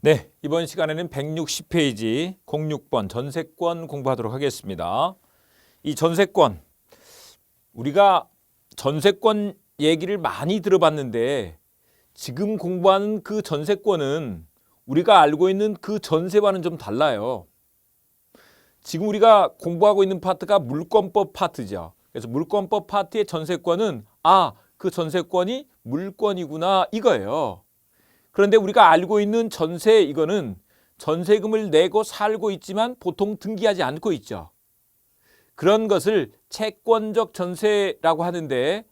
네, 이번 시간에는 160페이지 06번 전세권 공부하도록 하겠습니다. 이 전세권, 우리가 전세권 얘기를 많이 들어봤는데 지금 공부하는 그 전세권은 우리가 알고 있는 그 전세와는 좀 달라요. 지금 우리가 공부하고 있는 파트가 물권법 파트죠. 그래서 물권법 파트의 전세권은 그 전세권이 물권이구나 이거예요. 그런데 우리가 알고 있는 전세, 이거는 전세금을 내고 살고 있지만 보통 등기하지 않고 있죠. 그런 것을 채권적 전세라고 하는데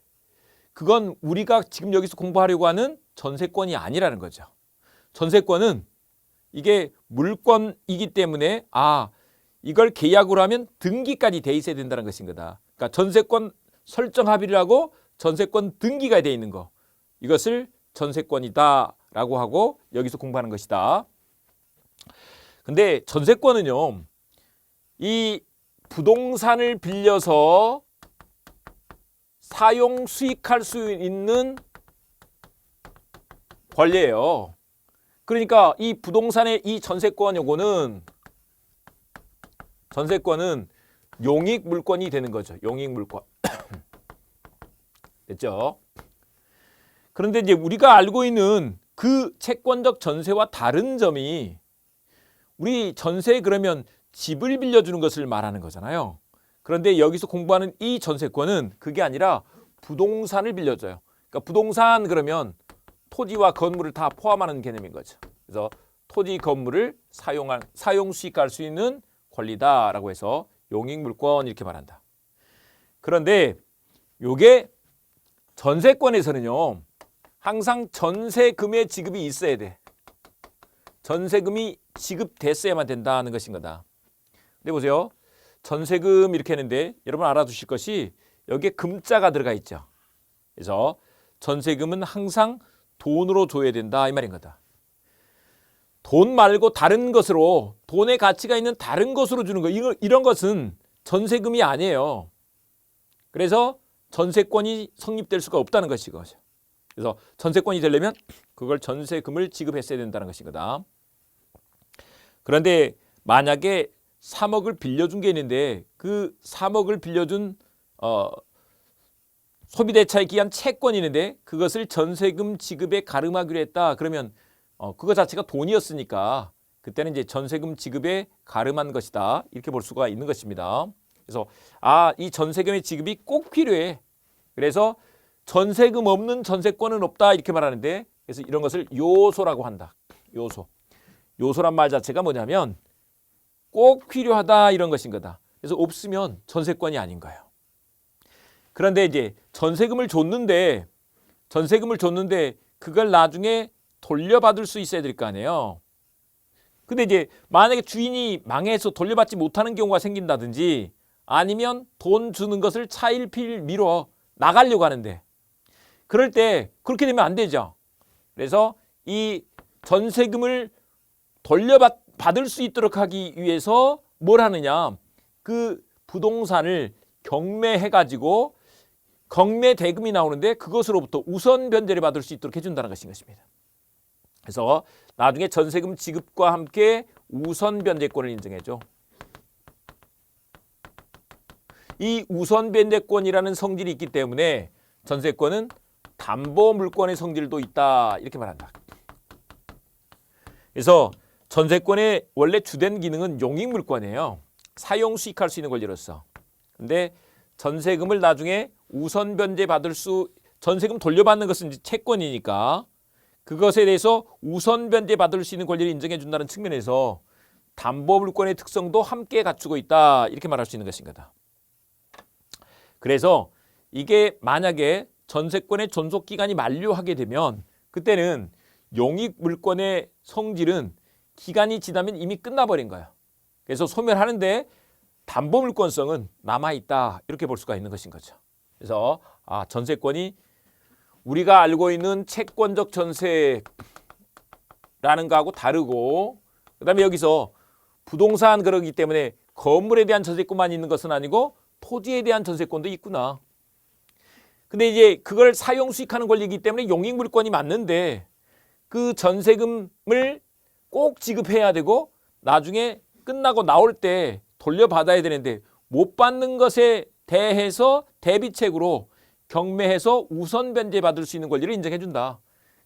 그건 우리가 지금 여기서 공부하려고 하는 전세권이 아니라는 거죠. 전세권은 이게 물권이기 때문에 이걸 계약으로 하면 등기까지 돼 있어야 된다는 것인 거다. 그러니까 전세권 설정 합의라고 전세권 등기가 돼 있는 거, 이것을 전세권이다 라고 하고 여기서 공부하는 것이다. 근데 전세권은요, 이 부동산을 빌려서 사용 수익할 수 있는 권리예요. 그러니까 이 부동산의 이 전세권, 요거는 전세권은 용익 물권이 되는 거죠. 용익 물권. 됐죠? 그런데 이제 우리가 알고 있는 그 채권적 전세와 다른 점이, 우리 전세 그러면 집을 빌려주는 것을 말하는 거잖아요. 그런데 여기서 공부하는 이 전세권은 그게 아니라 부동산을 빌려줘요. 그러니까 부동산 그러면 토지와 건물을 다 포함하는 개념인 거죠. 그래서 토지 건물을 사용 수익할 수 있는 권리다라고 해서 용익물권 이렇게 말한다. 그런데 요게 전세권에서는요, 항상 전세금의 지급이 있어야 돼. 전세금이 지급됐어야만 된다는 것인 거다. 근데 보세요. 전세금 이렇게 했는데 여러분 알아두실 것이 여기에 금자가 들어가 있죠. 그래서 전세금은 항상 돈으로 줘야 된다 이 말인 거다. 돈 말고 다른 것으로, 돈의 가치가 있는 다른 것으로 주는 거, 이런 것은 전세금이 아니에요. 그래서 전세권이 성립될 수가 없다는 것이죠. 그래서 전세권이 되려면 그걸 전세금을 지급했어야 된다는 것인 거다. 그런데 만약에 3억을 빌려준 게 있는데 그 3억을 빌려준 소비대차에 기한 채권이 있는데 그것을 전세금 지급에 가름하기로 했다. 그러면 그거 자체가 돈이었으니까 그때는 이제 전세금 지급에 가름한 것이다. 이렇게 볼 수가 있는 것입니다. 그래서 이 전세금의 지급이 꼭 필요해. 그래서 전세금 없는 전세권은 없다 이렇게 말하는데, 그래서 이런 것을 요소라고 한다. 요소. 요소란 말 자체가 뭐냐면 꼭 필요하다 이런 것인 거다. 그래서 없으면 전세권이 아닌 거예요. 그런데 이제 전세금을 줬는데 그걸 나중에 돌려받을 수 있어야 될 거 아니에요. 근데 이제 만약에 주인이 망해서 돌려받지 못하는 경우가 생긴다든지 아니면 돈 주는 것을 차일피일 미뤄 나가려고 하는데, 그럴 때 그렇게 되면 안 되죠. 그래서 이 전세금을 돌려받을 수 있도록 하기 위해서 뭘 하느냐, 그 부동산을 경매해가지고 경매 대금이 나오는데 그것으로부터 우선 변제를 받을 수 있도록 해준다는 것입니다. 그래서 나중에 전세금 지급과 함께 우선 변제권을 인정해줘. 이 우선 변제권이라는 성질이 있기 때문에 전세권은 담보 물권의 성질도 있다 이렇게 말한다. 그래서 전세권의 원래 주된 기능은 용익 물권이에요. 사용 수익할 수 있는 권리로서. 근데 전세금을 나중에 우선 변제 받을 수, 전세금 돌려받는 것은 이제 채권이니까 그것에 대해서 우선 변제 받을 수 있는 권리를 인정해 준다는 측면에서 담보 물권의 특성도 함께 갖추고 있다 이렇게 말할 수 있는 것인 거다. 그래서 이게 만약에 전세권의 존속기간이 만료하게 되면 그때는 용익 물권의 성질은 기간이 지나면 이미 끝나버린 거예요. 그래서 소멸하는데 담보 물권성은 남아있다 이렇게 볼 수가 있는 것인 거죠. 그래서 전세권이 우리가 알고 있는 채권적 전세라는 거하고 다르고, 그 다음에 여기서 부동산 그러기 때문에 건물에 대한 전세권만 있는 것은 아니고 토지에 대한 전세권도 있구나. 근데 이제 그걸 사용 수익하는 권리이기 때문에 용익물권이 맞는데 그 전세금을 꼭 지급해야 되고 나중에 끝나고 나올 때 돌려받아야 되는데 못 받는 것에 대해서 대비책으로 경매해서 우선 변제받을 수 있는 권리를 인정해 준다.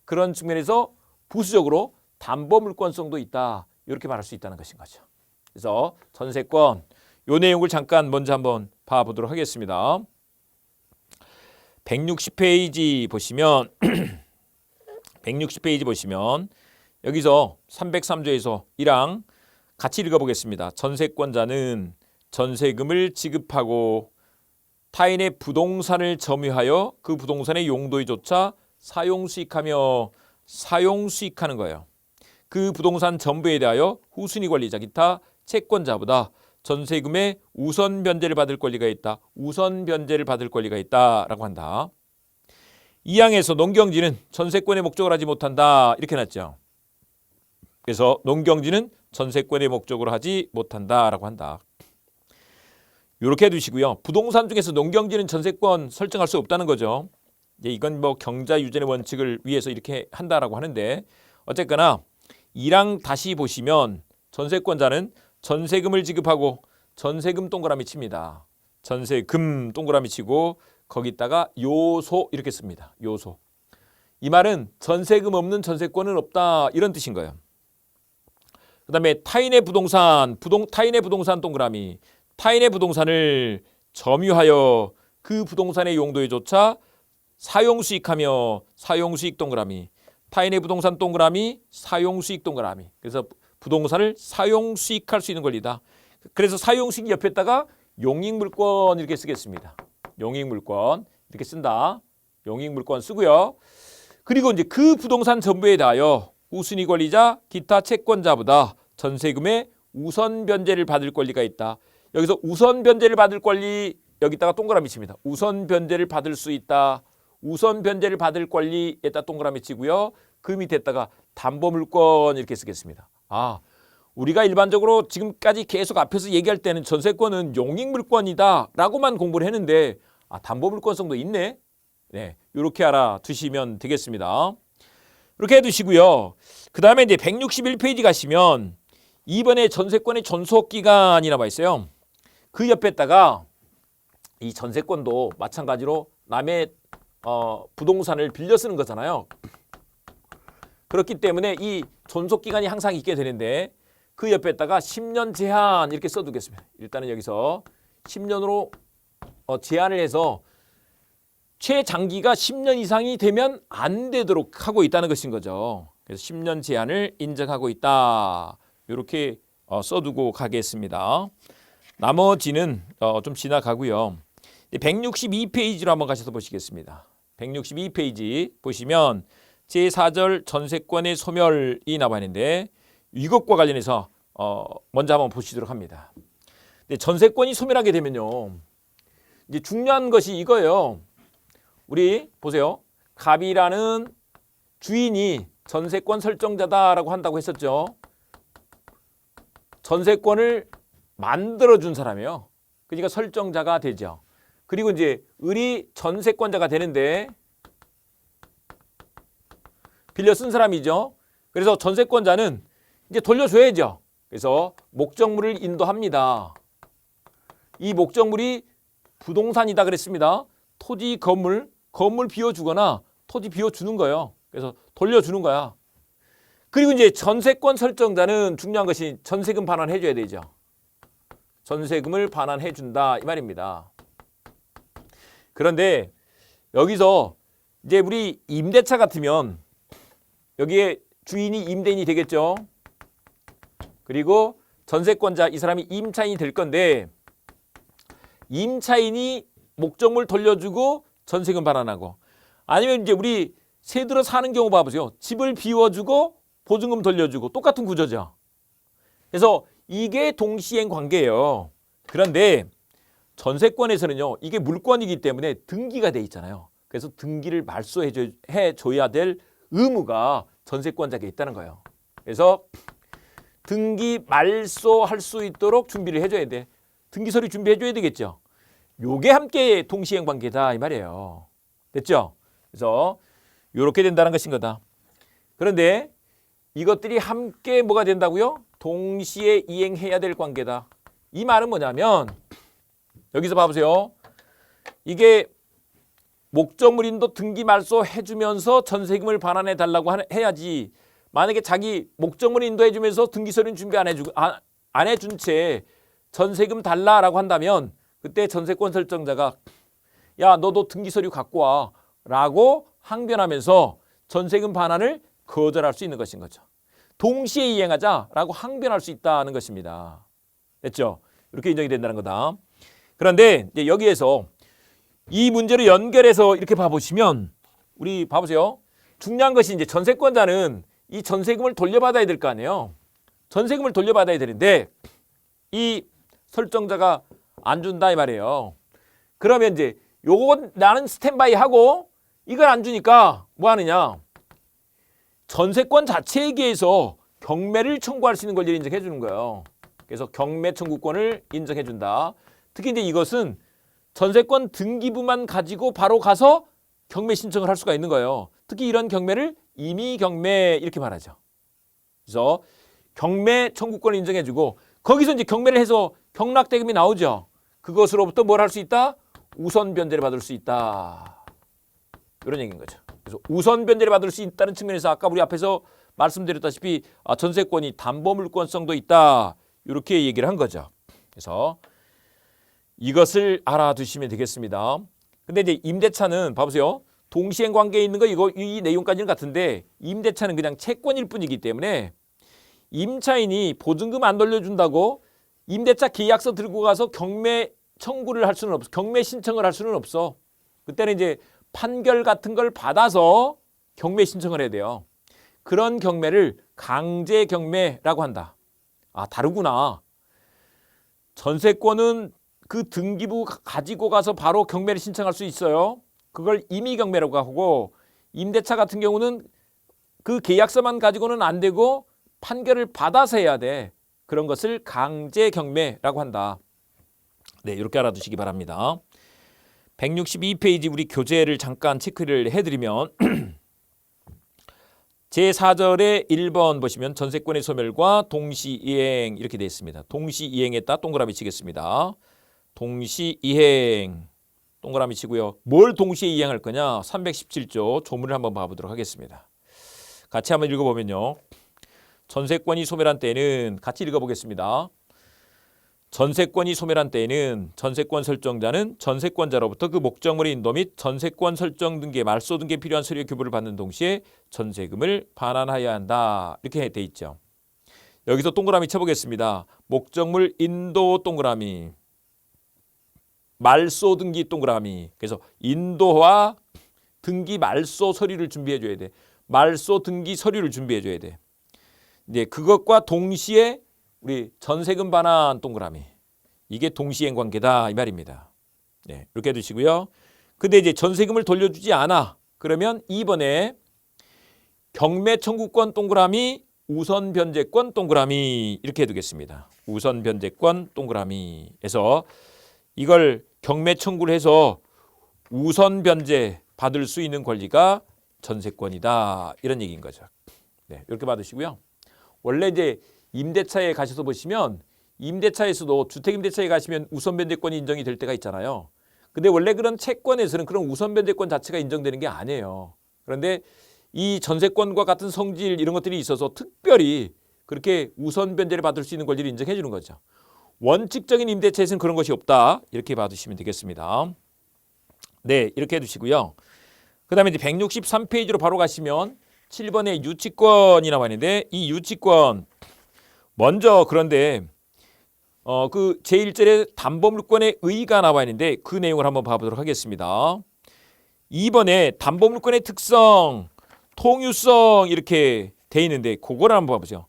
그런 측면에서 부수적으로 담보물권성도 있다. 이렇게 말할 수 있다는 것인 거죠. 그래서 전세권 요 내용을 잠깐 먼저 한번 봐보도록 하겠습니다. 160페이지 보시면 160페이지 보시면 여기서 303조에서 1항 같이 읽어보겠습니다. 전세권자는 전세금을 지급하고 타인의 부동산을 점유하여 그 부동산의 용도에 조차 사용수익하며 사용수익하는 거예요. 그 부동산 전부에 대하여 후순위 권리자 기타 채권자보다 전세금의 우선 변제를 받을 권리가 있다. 우선 변제를 받을 권리가 있다라고 한다. 이 항에서 농경지는 전세권의 목적을 하지 못한다. 이렇게 놨죠. 그래서 농경지는 전세권의 목적으로 하지 못한다라고 한다. 이렇게 해두시고요. 부동산 중에서 농경지는 전세권 설정할 수 없다는 거죠. 이건 뭐 경자 유전의 원칙을 위해서 이렇게 한다라고 하는데 어쨌거나 1항 다시 보시면 전세권자는 전세금을 지급하고 전세금 동그라미 칩니다. 전세금 동그라미 치고 거기다가 요소 이렇게 씁니다. 요소. 이 말은 전세금 없는 전세권은 없다 이런 뜻인 거예요. 그다음에 타인의 부동산 동그라미 타인의 부동산을 점유하여 그 부동산의 용도에 조차 사용수익하며 사용수익 동그라미 타인의 부동산 동그라미 사용수익 동그라미 그래서 부동산을 사용수익할 수 있는 권리다. 그래서 사용수익 옆에다가 용익물권 이렇게 쓰겠습니다. 용익물권 이렇게 쓴다. 용익물권 쓰고요. 그리고 이제 그 부동산 전부에 대하여 우순위 권리자 기타 채권자보다 전세금의 우선 변제를 받을 권리가 있다. 여기서 우선 변제를 받을 권리 여기다가 동그라미 칩니다. 우선 변제를 받을 수 있다. 우선 변제를 받을 권리에다 동그라미 치고요. 그 밑에다가 담보물권 이렇게 쓰겠습니다. 우리가 일반적으로 지금까지 계속 앞에서 얘기할 때는 전세권은 용익물권이다 라고만 공부를 했는데 담보물권성도 있네. 네, 이렇게 알아두시면 되겠습니다. 이렇게 해두시고요. 그 다음에 이제 161페이지 가시면 이번에 전세권의 존속기간이 나와 있어요. 그 옆에다가 이 전세권도 마찬가지로 남의 부동산을 빌려 쓰는 거잖아요. 그렇기 때문에 이 존속기간이 항상 있게 되는데 그 옆에다가 10년 제한 이렇게 써두겠습니다. 일단은 여기서 10년으로 제한을 해서 최장기가 10년 이상이 되면 안 되도록 하고 있다는 것인 거죠. 그래서 10년 제한을 인정하고 있다. 이렇게 써두고 가겠습니다. 나머지는 좀 지나가고요. 162페이지로 한번 가셔서 보시겠습니다. 162페이지 보시면 제4절 전세권의 소멸이 나와 있는데 이것과 관련해서 먼저 한번 보시도록 합니다. 근데 전세권이 소멸하게 되면요. 이제 중요한 것이 이거예요. 우리 보세요. 갑이라는 주인이 전세권 설정자다라고 한다고 했었죠. 전세권을 만들어준 사람이에요. 그러니까 설정자가 되죠. 그리고 이제 을이 전세권자가 되는데 빌려 쓴 사람이죠. 그래서 전세권자는 이제 돌려줘야죠. 그래서 목적물을 인도합니다. 이 목적물이 부동산이다 그랬습니다. 토지, 건물 비워주거나 토지 비워주는 거예요. 그래서 돌려주는 거야. 그리고 이제 전세권 설정자는 중요한 것이 전세금 반환해줘야 되죠. 전세금을 반환해준다 이 말입니다. 그런데 여기서 이제 우리 임대차 같으면 여기에 주인이 임대인이 되겠죠. 그리고 전세권자 이 사람이 임차인이 될 건데 임차인이 목적물 돌려주고 전세금 반환하고 아니면 이제 우리 새 들어 사는 경우 봐보세요. 집을 비워주고 보증금 돌려주고 똑같은 구조죠. 그래서 이게 동시행 관계예요. 그런데 전세권에서는요. 이게 물권이기 때문에 등기가 돼 있잖아요. 그래서 등기를 말소해줘야 될 의무가 전세권자에게 있다는 거예요. 그래서 등기 말소할 수 있도록 준비를 해줘야 돼. 등기 서류 준비해줘야 되겠죠. 요게 함께 동시행 관계다 이 말이에요. 됐죠? 그래서 이렇게 된다는 것인 거다. 그런데 이것들이 함께 뭐가 된다고요? 동시에 이행해야 될 관계다. 이 말은 뭐냐면 여기서 봐보세요. 이게 목적물 인도 등기 말소 해주면서 전세금을 반환해 달라고 해야지. 만약에 자기 목적물 인도해주면서 등기 서류는 준비 안 해준 채 전세금 달라라고 한다면 그때 전세권 설정자가 야 너도 등기 서류 갖고 와 라고 항변하면서 전세금 반환을 거절할 수 있는 것인 거죠. 동시에 이행하자라고 항변할 수 있다는 것입니다. 됐죠? 이렇게 인정이 된다는 거다. 그런데 이제 여기에서 이 문제를 연결해서 이렇게 봐보시면 우리 봐보세요. 중요한 것이 이제 전세권자는 이 전세금을 돌려받아야 될 거 아니에요. 전세금을 돌려받아야 되는데 이 설정자가 안 준다 이 말이에요. 그러면 이제 요건 나는 스탠바이 하고 이걸 안 주니까 뭐 하느냐. 전세권 자체에 대해서 경매를 청구할 수 있는 권리를 인정해 주는 거예요. 그래서 경매 청구권을 인정해 준다. 특히 이제 이것은 전세권 등기부만 가지고 바로 가서 경매 신청을 할 수가 있는 거예요. 특히 이런 경매를 임의 경매 이렇게 말하죠. 그래서 경매 청구권을 인정해 주고 거기서 이제 경매를 해서 경락대금이 나오죠. 그것으로부터 뭘 할 수 있다? 우선 변제를 받을 수 있다. 이런 얘기인 거죠. 그래서 우선 변제를 받을 수 있다는 측면에서 아까 우리 앞에서 말씀드렸다시피 전세권이 담보물권성도 있다. 이렇게 얘기를 한 거죠. 그래서 이것을 알아두시면 되겠습니다. 근데 이제 임대차는 봐보세요. 동시행 관계에 있는 거 이 내용까지는 같은데 임대차는 그냥 채권일 뿐이기 때문에 임차인이 보증금 안 돌려준다고 임대차 계약서 들고 가서 경매 청구를 할 수는 없어. 경매 신청을 할 수는 없어. 그때는 이제 판결 같은 걸 받아서 경매 신청을 해야 돼요. 그런 경매를 강제 경매라고 한다. 아, 다르구나. 전세권은 그 등기부 가지고 가서 바로 경매를 신청할 수 있어요. 그걸 임의 경매라고 하고 임대차 같은 경우는 그 계약서만 가지고는 안 되고 판결을 받아서 해야 돼. 그런 것을 강제 경매라고 한다. 네, 이렇게 알아두시기 바랍니다. 162페이지 우리 교재를 잠깐 체크를 해드리면 제4절의 1번 보시면 전세권의 소멸과 동시이행 이렇게 되어 있습니다. 동시이행했다 동그라미 치겠습니다. 동시이행 동그라미 치고요. 뭘 동시에 이행할 거냐? 317조 조문을 한번 봐보도록 하겠습니다. 같이 한번 읽어보면요. 전세권이 소멸한 때에는 같이 읽어보겠습니다. 전세권이 소멸한 때에는 전세권 설정자는 전세권자로부터 그 목적물의 인도 및 전세권 설정 등기의 말소 등기에 필요한 서류의 교부를 받는 동시에 전세금을 반환하여야 한다. 이렇게 돼 있죠. 여기서 동그라미 쳐보겠습니다. 목적물 인도 동그라미, 말소 등기 동그라미. 그래서 인도와 등기 말소 서류를 준비해 줘야 돼. 말소 등기 서류를 준비해 줘야 돼. 이제 그것과 동시에 우리 전세금 반환 동그라미. 이게 동시행 관계다 이 말입니다. 네, 이렇게 해두시고요. 근데 이제 전세금을 돌려주지 않아. 그러면 2번에 경매 청구권 동그라미, 우선 변제권 동그라미 이렇게 해두겠습니다. 우선 변제권 동그라미에서 이걸 경매 청구를 해서 우선 변제 받을 수 있는 권리가 전세권이다. 이런 얘기인 거죠. 네, 이렇게 받으시고요. 원래 이제 임대차에 가셔서 보시면 임대차에서도 주택임대차에 가시면 우선 변제권이 인정이 될 때가 있잖아요. 근데 원래 그런 채권에서는 그런 우선 변제권 자체가 인정되는 게 아니에요. 그런데 이 전세권과 같은 성질 이런 것들이 있어서 특별히 그렇게 우선 변제를 받을 수 있는 권리를 인정해 주는 거죠. 원칙적인 임대차에서는 그런 것이 없다. 이렇게 봐두시면 되겠습니다. 네, 이렇게 해두시고요. 그 다음에 이제 163페이지로 바로 가시면 7번에 유치권이 나와 있는데 이 유치권 먼저 그런데 그 제1절에 담보물권의 의의가 나와 있는데 그 내용을 한번 봐보도록 하겠습니다. 2번에 담보물권의 특성, 통유성 이렇게 돼 있는데 그거를 한번 봐보죠.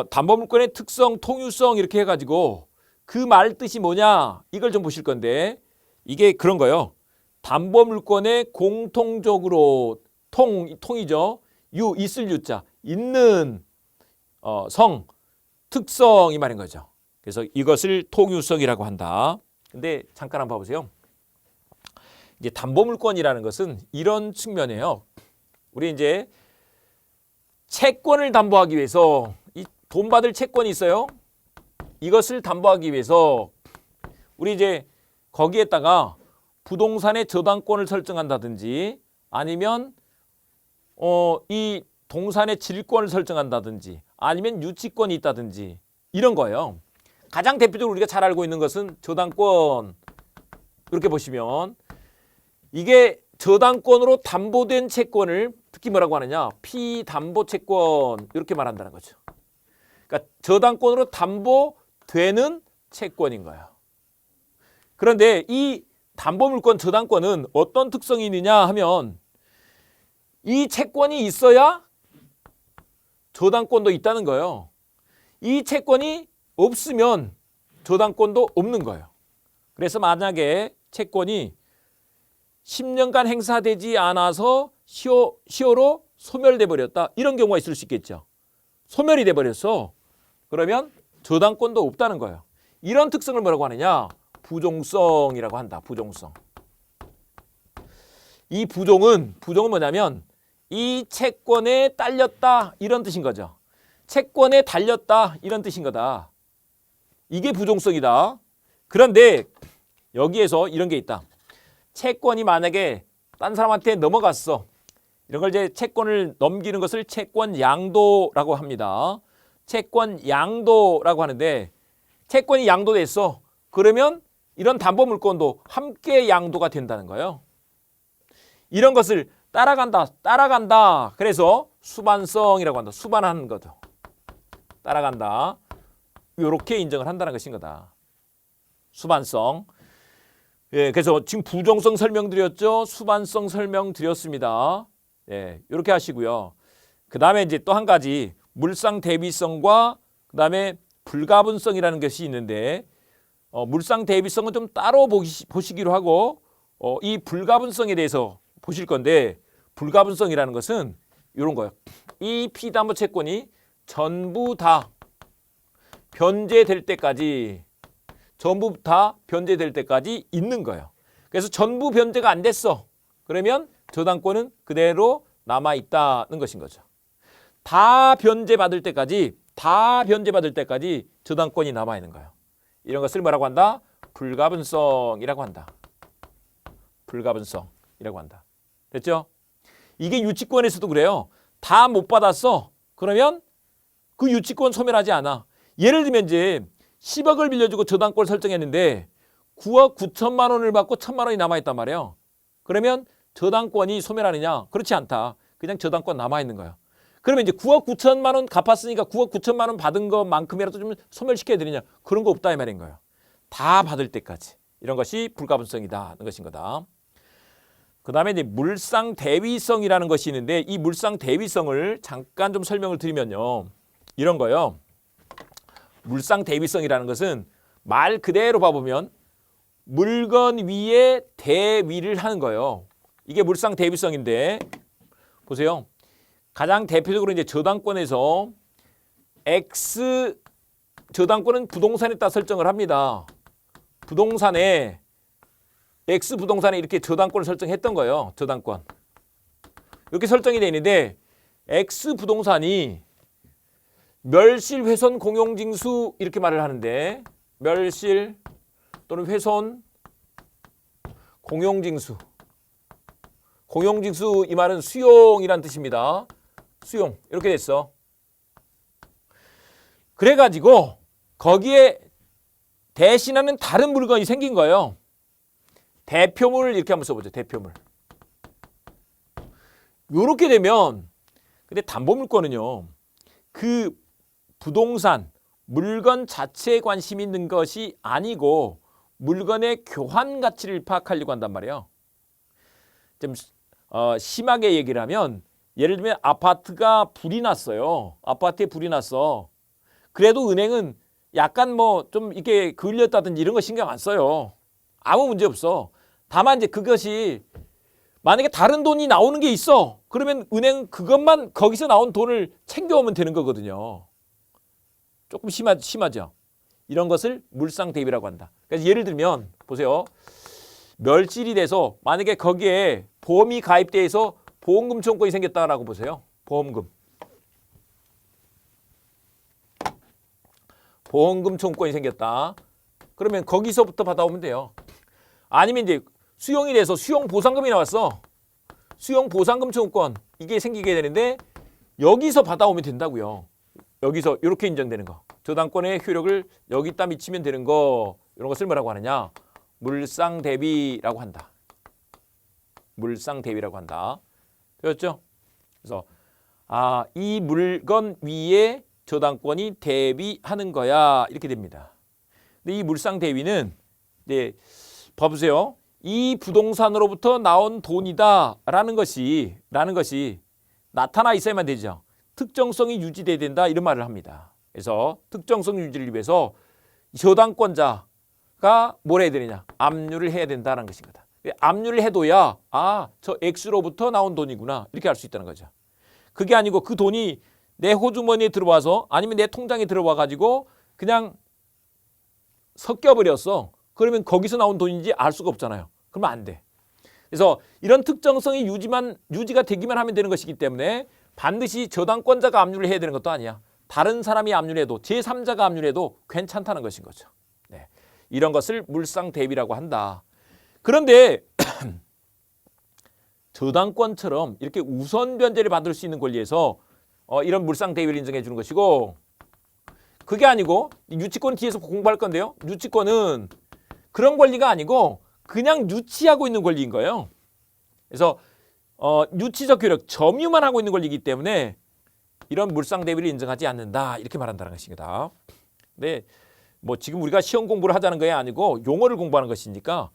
담보물권의 특성, 통유성 이렇게 해가지고 그 말 뜻이 뭐냐 이걸 좀 보실 건데 이게 그런 거예요. 담보물권의 공통적으로 통이죠. 있을 유자 있는 성 특성 이 말인 거죠. 그래서 이것을 통유성이라고 한다. 근데 잠깐 한번 봐보세요. 이제 담보물권이라는 것은 이런 측면이에요. 우리 이제 채권을 담보하기 위해서 이 돈 받을 채권이 있어요. 이것을 담보하기 위해서 우리 이제 거기에다가 부동산의 저당권을 설정한다든지 아니면 이 동산의 질권을 설정한다든지 아니면 유치권이 있다든지 이런 거예요. 가장 대표적으로 우리가 잘 알고 있는 것은 저당권. 이렇게 보시면 이게 저당권으로 담보된 채권을 특히 뭐라고 하느냐? 피담보채권 이렇게 말한다는 거죠. 그러니까 저당권으로 담보되는 채권인 거예요. 그런데 이 담보물권 저당권은 어떤 특성이 있느냐 하면 이 채권이 있어야 저당권도 있다는 거예요. 이 채권이 없으면 저당권도 없는 거예요. 그래서 만약에 채권이 10년간 행사되지 않아서 시효로 소멸돼 버렸다. 이런 경우가 있을 수 있겠죠. 소멸이 돼 버렸어. 그러면 저당권도 없다는 거예요. 이런 특성을 뭐라고 하느냐? 부종성이라고 한다. 부종성. 이 부종은 뭐냐면 이 채권에 딸렸다 이런 뜻인 거죠. 채권에 달렸다 이런 뜻인 거다. 이게 부종성이다. 그런데 여기에서 이런 게 있다. 채권이 만약에 딴 사람한테 넘어갔어. 이런 걸 이제 채권을 넘기는 것을 채권 양도라고 합니다. 채권 양도라고 하는데 채권이 양도됐어. 그러면 이런 담보물권도 함께 양도가 된다는 거예요. 이런 것을 따라간다. 그래서 수반성이라고 한다. 수반하는 거죠. 따라간다. 이렇게 인정을 한다는 것인 거다. 수반성. 예, 그래서 지금 부종성 설명드렸죠. 수반성 설명드렸습니다. 예, 이렇게 하시고요. 그 다음에 이제 또 한 가지 물상 대비성과 그 다음에 불가분성이라는 것이 있는데 물상 대비성은 좀 따로 보시기로 하고 이 불가분성에 대해서 보실 건데 불가분성이라는 것은 이런 거예요. 이 피담보 채권이 전부 다 변제될 때까지 있는 거예요. 그래서 전부 변제가 안 됐어. 그러면 저당권은 그대로 남아 있다는 것인 거죠. 다 변제받을 때까지 저당권이 남아 있는 거예요. 이런 것을 뭐라고 한다? 불가분성이라고 한다. 불가분성이라고 한다. 됐죠? 이게 유치권에서도 그래요. 다 못 받았어. 그러면 그 유치권 소멸하지 않아. 예를 들면 이제 10억을 빌려주고 저당권을 설정했는데 9억 9천만 원을 받고 1천만 원이 남아있단 말이에요. 그러면 저당권이 소멸하느냐? 그렇지 않다. 그냥 저당권 남아있는 거예요. 그러면 이제 9억 9천만 원 갚았으니까 9억 9천만 원 받은 것만큼이라도 좀 소멸시켜야 되느냐? 그런 거 없다 이 말인 거예요. 다 받을 때까지. 이런 것이 불가분성이다. 는 것인 거다. 그 다음에 이제 물상 대위성이라는 것이 있는데 이 물상 대위성을 잠깐 좀 설명을 드리면요. 이런 거요. 물상 대위성이라는 것은 말 그대로 봐보면 물건 위에 대위를 하는 거예요. 이게 물상 대위성인데 보세요. 가장 대표적으로 이제 저당권에서 X 저당권은 부동산에다 설정을 합니다. 부동산에 X 부동산에 이렇게 저당권을 설정했던 거예요. 저당권. 이렇게 설정이 되어 있는데 X 부동산이 멸실, 훼손, 공용징수 이렇게 말을 하는데 멸실 또는 훼손, 공용징수. 공용징수 이 말은 수용이란 뜻입니다. 수용 이렇게 됐어. 그래가지고 거기에 대신하는 다른 물건이 생긴 거예요. 대표물 이렇게 한번 써보죠. 대표물. 요렇게 되면 근데 담보물권은요. 그 부동산, 물건 자체에 관심 있는 것이 아니고 물건의 교환 가치를 파악하려고 한단 말이에요. 좀 심하게 얘기를 하면 예를 들면 아파트가 불이 났어요. 아파트에 불이 났어. 그래도 은행은 약간 뭐 좀 이렇게 걸렸다든지 이런 거 신경 안 써요. 아무 문제 없어. 다만 이제 그것이 만약에 다른 돈이 나오는 게 있어. 그러면 은행은 그것만 거기서 나온 돈을 챙겨오면 되는 거거든요. 조금 심하죠. 이런 것을 물상 대비라고 한다. 그래서 예를 들면 보세요. 멸실이 돼서 만약에 거기에 보험이 가입돼서 보험금 청구권이 생겼다라고 보세요. 보험금. 보험금 청구권이 생겼다. 그러면 거기서부터 받아오면 돼요. 아니면 이제 수용이 돼서 수용 보상금이 나왔어. 수용 보상금 청구권 이게 생기게 되는데 여기서 받아오면 된다고요. 여기서 이렇게 인정되는 거. 저당권의 효력을 여기다 미치면 되는 거. 이런 것을 뭐라고 하느냐? 물상 대비라고 한다. 물상 대비라고 한다. 배웠죠? 그래서 이 물건 위에 저당권이 대비하는 거야. 이렇게 됩니다. 근데 이 물상 대비는 이제 봐보세요. 이 부동산으로부터 나온 돈이다라는 것이 나타나 있어야만 되죠. 특정성이 유지돼야 된다 이런 말을 합니다. 그래서 특정성 유지를 위해서 저당권자가 뭘 해야 되느냐? 압류를 해야 된다는 것인 거다. 압류를 해둬야 저 X로부터 나온 돈이구나 이렇게 알 수 있다는 거죠. 그게 아니고 그 돈이 내 호주머니에 들어와서 아니면 내 통장에 들어와 가지고 그냥 섞여버렸어. 그러면 거기서 나온 돈인지 알 수가 없잖아요. 그러면 안 돼. 그래서 이런 특정성이 유지가 되기만 하면 되는 것이기 때문에 반드시 저당권자가 압류를 해야 되는 것도 아니야. 다른 사람이 압류를 해도 제3자가 압류를 해도 괜찮다는 것인 거죠. 네. 이런 것을 물상 대비라고 한다. 그런데 저당권처럼 이렇게 우선 변제를 받을 수 있는 권리에서 이런 물상 대비를 인정해 주는 것이고 그게 아니고 유치권 뒤에서 공부할 건데요. 유치권은 그런 권리가 아니고 그냥 유치하고 있는 권리인 거예요. 그래서 유치적 효력, 점유만 하고 있는 권리이기 때문에 이런 물상 대비를 인정하지 않는다 이렇게 말한다는 것입니다. 근데 뭐 지금 우리가 시험 공부를 하자는 게 아니고 용어를 공부하는 것이니까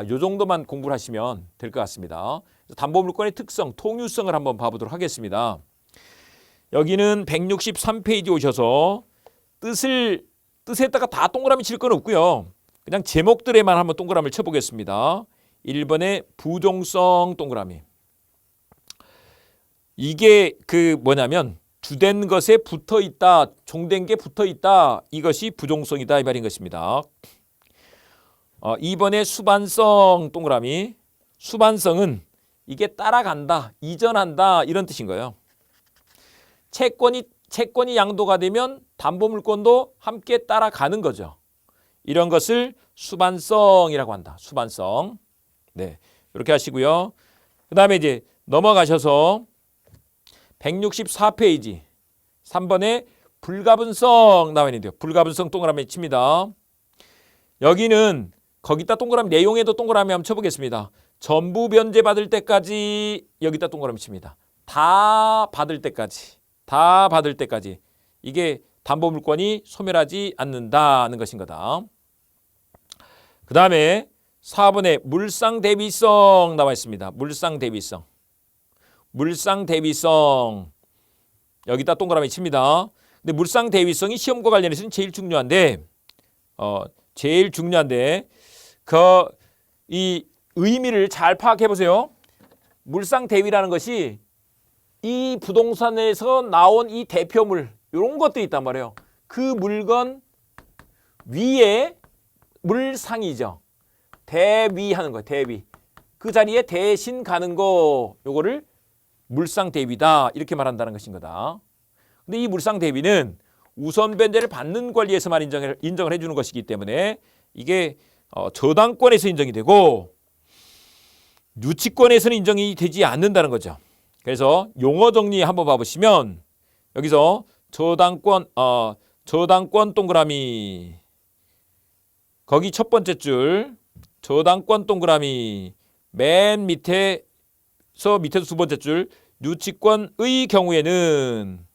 요 정도만 공부를 하시면 될 것 같습니다. 담보물권의 특성, 통유성을 한번 봐보도록 하겠습니다. 여기는 163페이지 오셔서 뜻에다가 다 동그라미 칠 건 없고요. 그냥 제목들에만 한번 동그라미를 쳐보겠습니다. 1번에 부종성 동그라미. 이게 뭐냐면 주된 것에 붙어 있다, 종된 게 붙어 있다. 이것이 부종성이다 이 말인 것입니다. 2번에 수반성 동그라미. 수반성은 이게 따라간다, 이전한다 이런 뜻인 거예요. 채권이 양도가 되면 담보물권도 함께 따라가는 거죠. 이런 것을 수반성이라고 한다. 수반성. 네, 이렇게 하시고요. 그 다음에 이제 넘어가셔서 164페이지 3번에 불가분성 나와 있는데요. 불가분성 동그라미 칩니다. 여기는 거기다 동그라미 내용에도 동그라미 한번 쳐보겠습니다. 전부 변제 받을 때까지 여기다 동그라미 칩니다. 다 받을 때까지 이게 담보물권이 소멸하지 않는다는 것인 거다. 그 다음에 4번에 물상대비성 나와 있습니다. 물상대비성 여기다 동그라미 칩니다. 근데 물상대비성이 시험과 관련해서는 제일 중요한데 이 의미를 잘 파악해 보세요. 물상대비라는 것이 이 부동산에서 나온 이 대표물 이런 것들이 있단 말이에요. 그 물건 위에 물상이죠. 대비하는 거예요. 대비. 그 자리에 대신 가는 거 요거를 물상 대비다 이렇게 말한다는 것인 거다. 근데 이 물상 대비는 우선 변제를 받는 권리에서만 인정을 해주는 것이기 때문에 이게 저당권에서 인정이 되고 유치권에서는 인정이 되지 않는다는 거죠. 그래서 용어 정리 한번 봐보시면 여기서 저당권 동그라미 거기 첫 번째 줄 저당권 동그라미 맨 밑에서 두 번째 줄 유치권의 경우에는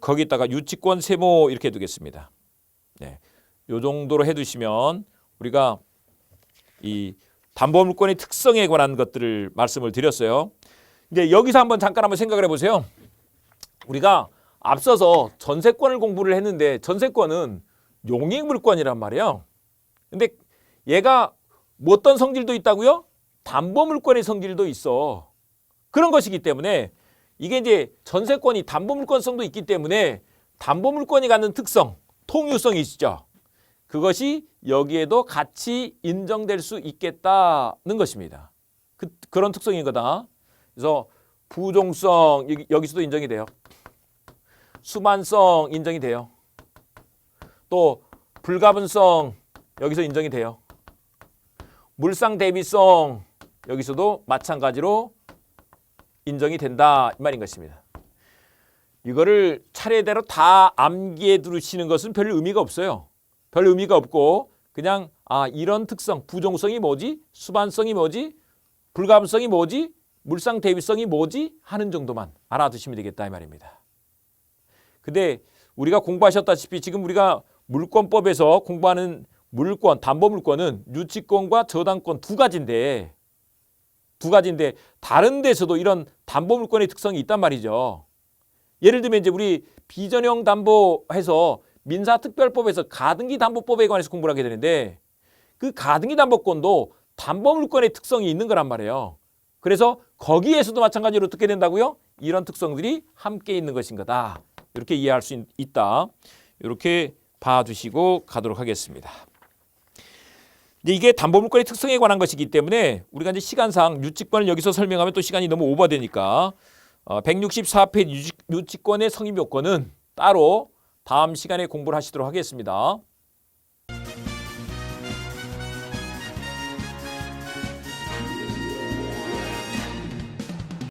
거기다가 유치권 세모 이렇게 해두겠습니다. 네, 요 정도로 해두시면 우리가 이 담보물권의 특성에 관한 것들을 말씀을 드렸어요. 이제 여기서 잠깐 생각을 해보세요. 우리가 앞서서 전세권을 공부를 했는데 전세권은 용익물권이란 말이에요. 근데 얘가 어떤 성질도 있다고요? 담보물권의 성질도 있어. 그런 것이기 때문에 이게 이제 전세권이 담보물권성도 있기 때문에 담보물권이 갖는 특성, 통유성이 있죠. 그것이 여기에도 같이 인정될 수 있겠다는 것입니다. 그런 특성인 거다. 그래서 부종성 여기서도 인정이 돼요. 수반성 인정이 돼요. 또 불가분성 여기서 인정이 돼요. 물상 대비성 여기서도 마찬가지로 인정이 된다 이 말인 것입니다. 이거를 차례대로 다 암기해 두시는 것은 별 의미가 없어요. 별 의미가 없고 그냥 이런 특성, 부종성이 뭐지? 수반성이 뭐지? 불가분성이 뭐지? 물상 대비성이 뭐지? 하는 정도만 알아두시면 되겠다 이 말입니다. 근데 우리가 공부하셨다시피 지금 우리가 물권법에서 공부하는 물권, 담보물권은 유치권과 저당권 두 가지인데 다른 데서도 이런 담보물권의 특성이 있단 말이죠. 예를 들면 이제 우리 비전형 담보해서 민사특별법에서 가등기 담보법에 관해서 공부를 하게 되는데 그 가등기 담보권도 담보물권의 특성이 있는 거란 말이에요. 그래서 거기에서도 마찬가지로 어떻게 된다고요? 이런 특성들이 함께 있는 것인 거다. 이렇게 이해할 수 있다. 이렇게 봐두시고 가도록 하겠습니다. 근데 이게 담보물권의 특성에 관한 것이기 때문에 우리가 이제 시간상 유치권을 여기서 설명하면 또 시간이 너무 오버되니까 164페이지 유치권의 성립 요건은 따로 다음 시간에 공부를 하시도록 하겠습니다.